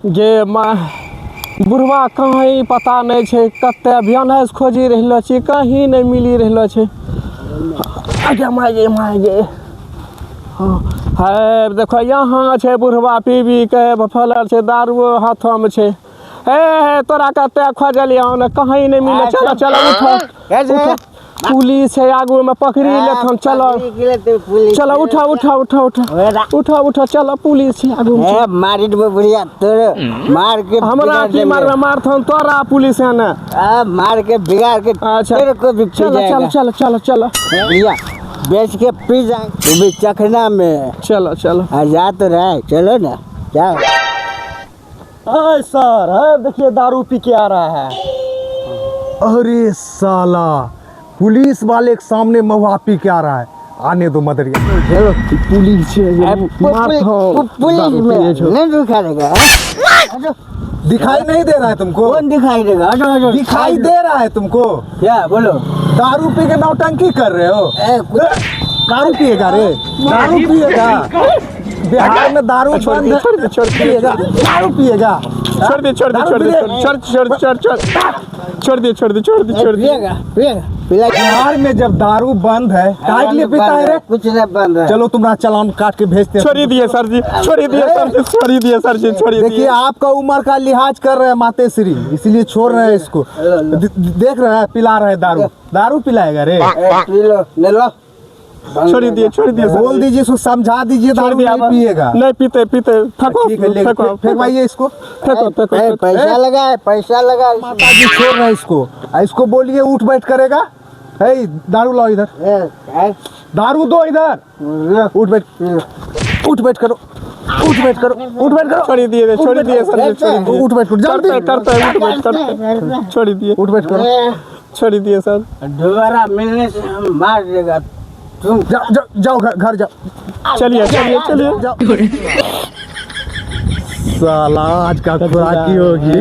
गे माँ बुढ़वा कहीं पता नहीं छे, कते अभियान से खोजी रहलो छी, कहीं नहीं मिली रहलो छे। आगे माँ गे है देखो यहाँ छे बुढ़वा पी के फलर छे, दारू हाथों में छे। हे तोरा कते खोजलिया न कहीं नहीं मिले। चलो चलो उठो, पुलिस है आगू में पकड़ी ले हम। चलो चलो उठो चलो, पुलिस है आगू में। मारी दे बुढ़िया तोरे, मार के हमरा की मार तोरा पुलिस है ना, मार के बिगाड़ के तेरे को भी पी जाएगा। चलो बुढ़िया बेच के पी जाए तू भी चखना में। चलो जा तो रहे, चलो ना जाओ। हाय सर, है देखिए दारू पी के आ रहा है। अरे साला, पुलिस वाले के सामने महुआ पी के आ रहा है। आने दो मदरिया। चलो पुलिस नहीं दिखा देगा, दिखाई नहीं दे रहा है तुमको? कौन दिखाई देगा? दिखाई दे रहा है तुमको? क्या बोलो? दारू पी के नौटंकी कर रहे हो? दारू पिएगा रे, दारू पिएगा? बिहार में दारू बंद है, पिएगा दारू पिएगा? छोड़ दे। बिहार में जब दारू बंद है काहे के लिए पीता है रे? कुछ नहीं बंद है। चलो तुम्हारा चालान काट के भेजते हैं। छोड़ दिए सर जी। देखिए आपका उम्र का लिहाज कर रहे हैं मातेश्री, इसलिए छोड़ रहे हैं इसको। देख रहे हैं पिला रहे हैं दारू पिलाएगा रे? पी लो, ले लो। छोड़ दिए बोल दीजिए इसको, समझा दीजिए दारू नहीं पिएगा। नहीं पीते फेंकवाइए इसको। पैसा लगा माताजी छोड़ रहे हैं इसको बोलिए उठ बैठ करेगा। दारू लाओ इधर, दारू दो इधर। उठ बैठ करो। छोड़ दिए सर जी, उठ बैठ करो जल्दी। उठ बैठ करो। छोड़ दिए सर। दोबारा मिलने से हम मार देगा तुम। जाओ घर जाओ। चलिए जाओ। साला आज का खुराकी होगी।